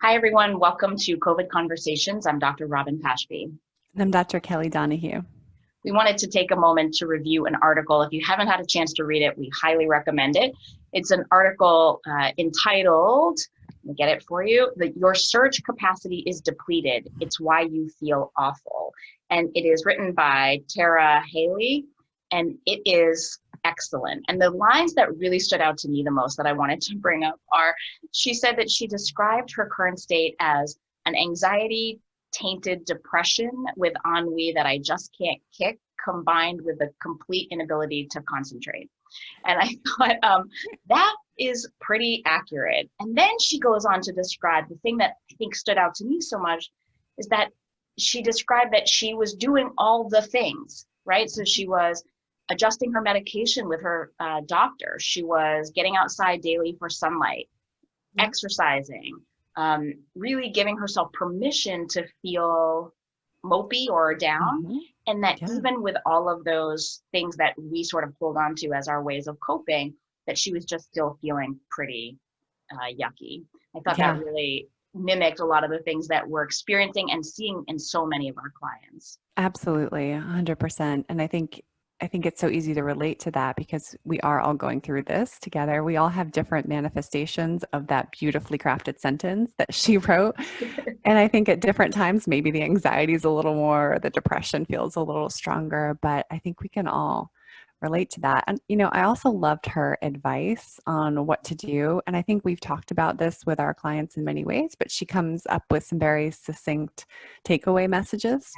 Hi, everyone. Welcome to COVID Conversations. I'm Dr. Robin Pashby. And I'm Dr. Kelly Donahue. We wanted to take a moment to review an article. If you haven't had a chance to read it, we highly recommend it. It's an article entitled, let me get it for you, that Your Surge Capacity is Depleted. It's Why You Feel Awful. And it is written by Tara Haley, and it is excellent. And the lines that really stood out to me the most that I wanted to bring up are, she said that she described her current state as an anxiety tainted depression with ennui that I just can't kick, combined with a complete inability to concentrate. And I thought that is pretty accurate. And then she goes on to describe the thing that I think stood out to me so much is that she described that she was doing all the things, right? So she was adjusting her medication with her doctor. She was getting outside daily for sunlight, exercising, really giving herself permission to feel mopey or down. Mm-hmm. And that Yeah. even with all of those things that we sort of hold on to as our ways of coping, that she was just still feeling pretty yucky. I thought that Yeah, really mimicked a lot of the things that we're experiencing and seeing in so many of our clients. absolutely. 100%. And I think it's so easy to relate to that because we are all going through this together. We all have different manifestations of that beautifully crafted sentence that she wrote. And I think at different times, maybe the anxiety is a little more, or the depression feels a little stronger, but I think we can all relate to that. And, I also loved her advice on what to do. And I think we've talked about this with our clients in many ways, but she comes up with some very succinct takeaway messages.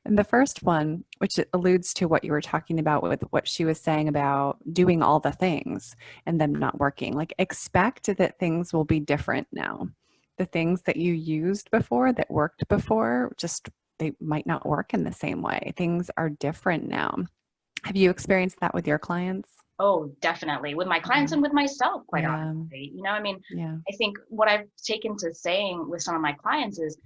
And the first one, which alludes to what you were talking about with what she was saying about doing all the things and them not working, like expect that things will be different now. The things that you used before that worked before, just they might not work in the same way. Things are different now. Have you experienced that with your clients? Oh, definitely. With my clients Yeah. and with myself, quite Yeah. honestly. Yeah. I think what I've taken to saying with some of my clients is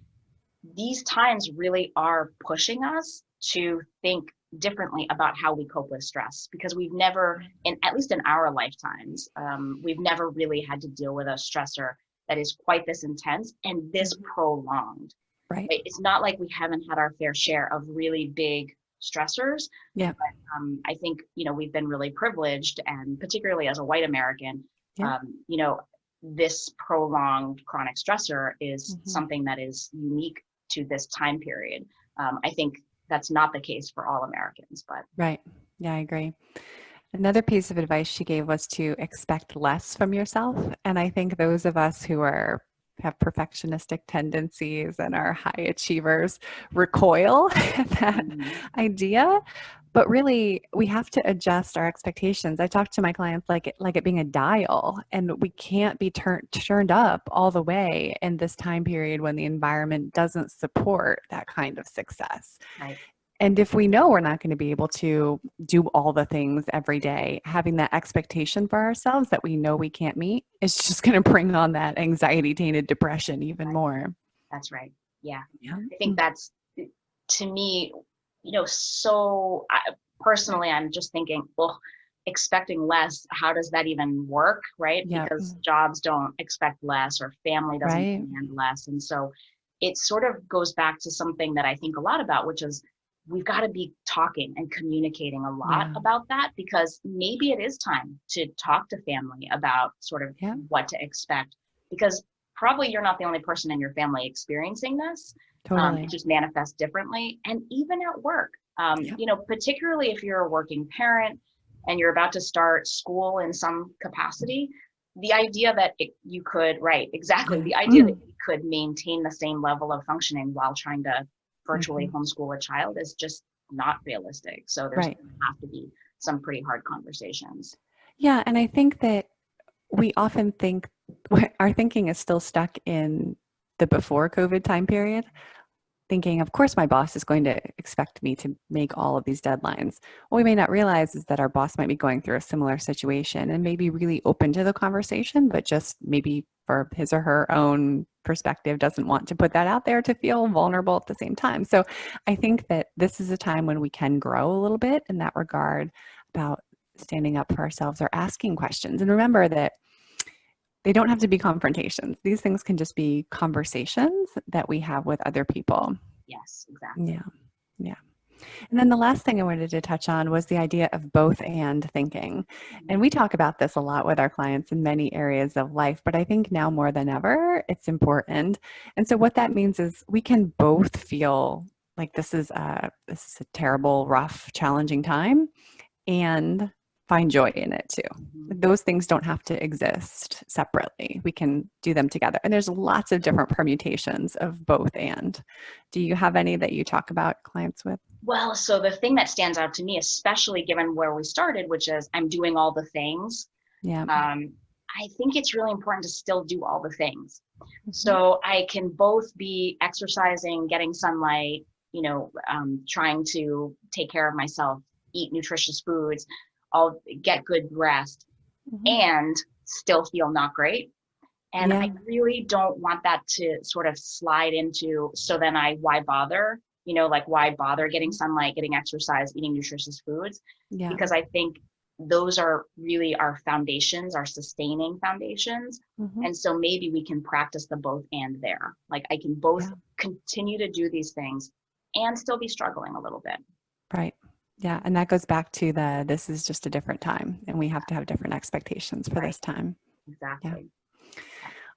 these times really are pushing us to think differently about how we cope with stress because we've never, in at least in our lifetimes, we've never really had to deal with a stressor that is quite this intense and this Mhm. prolonged. Right. Right? It's not like we haven't had our fair share of really big stressors, Yeah. but I think we've been really privileged, and particularly as a white American, Yeah. um, you know, this prolonged chronic stressor is Hmm. something that is unique to this time period. I think that's not the case for all Americans, but Right. Yeah, I agree. Another piece of advice she gave was to expect less from yourself. And I think those of us who have perfectionistic tendencies and are high achievers recoil at that mm, idea. But really, we have to adjust our expectations. I talk to my clients like it being a dial, and we can't be turned up all the way in this time period when the environment doesn't support that kind of success. right, And if we know we're not going to be able to do all the things every day, having that expectation for ourselves that we know we can't meet is just going to bring on that anxiety tainted depression even right, more. that's right. Yeah, Yeah. I think that's to me, so personally, I'm just thinking, well, expecting less, how does that even work, right? Yeah. Because jobs don't expect less or family doesn't Right. demand less. And so it sort of goes back to something that I think a lot about, which is we've got to be talking and communicating a lot Yeah. about that because maybe it is time to talk to family about sort of Yeah. what to expect because probably you're not the only person in your family experiencing this. It Totally. just manifests differently. And even at work, Yeah. particularly if you're a working parent and you're about to start school in some capacity, the idea that you could, right, exactly, Yeah. the idea that you could maintain the same level of functioning while trying to virtually Mhm. homeschool a child is just not realistic. So there's Right. going to have to be some pretty hard conversations. Yeah. And I think that we often think our thinking is still stuck in the before COVID time period, thinking, of course, my boss is going to expect me to make all of these deadlines. What we may not realize is that our boss might be going through a similar situation and may be really open to the conversation, but just maybe for his or her own perspective doesn't want to put that out there to feel vulnerable at the same time. So I think that this is a time when we can grow a little bit in that regard about standing up for ourselves or asking questions. And remember that They don't have to be confrontations. These things can just be conversations that we have with other people. Yes, exactly. Yeah. Yeah. And then the last thing I wanted to touch on was the idea of both and thinking. And we talk about this a lot with our clients in many areas of life, but I think now more than ever, it's important. And so what that means is we can both feel like this is a terrible, rough, challenging time and find joy in it too. Mhm. Those things don't have to exist separately. We can do them together. And there's lots of different permutations of both and. Do you have any that you talk about clients with? Well, so the thing that stands out to me, especially given where we started, which is I'm doing all the things, Yeah. I think it's really important to still do all the things. Mhm. So I can both be exercising, getting sunlight, trying to take care of myself, eat nutritious foods, I'll get good rest, Mhm. and still feel not great. And I Yeah. really don't want that to sort of slide into, so then why bother? Like why bother getting sunlight, getting exercise, eating nutritious foods? Yeah. Because I think those are really our foundations, our sustaining foundations. Mhm. And so maybe we can practice the both and there. Like I can both Yeah. continue to do these things and still be struggling a little bit. Right. Yeah. And that goes back to this is just a different time and we have to have different expectations for Right. this time. Yeah. Exactly.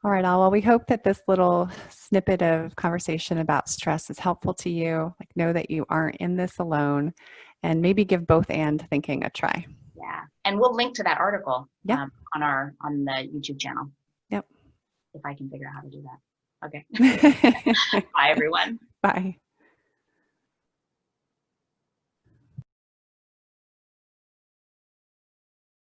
All right, Al. Well, we hope that this little snippet of conversation about stress is helpful to you. Like, know that you aren't in this alone and maybe give both and thinking a try. Yeah. And we'll link to that article Yep. on the YouTube channel Yep. if I can figure out how to do that. Okay. Bye, everyone. Bye.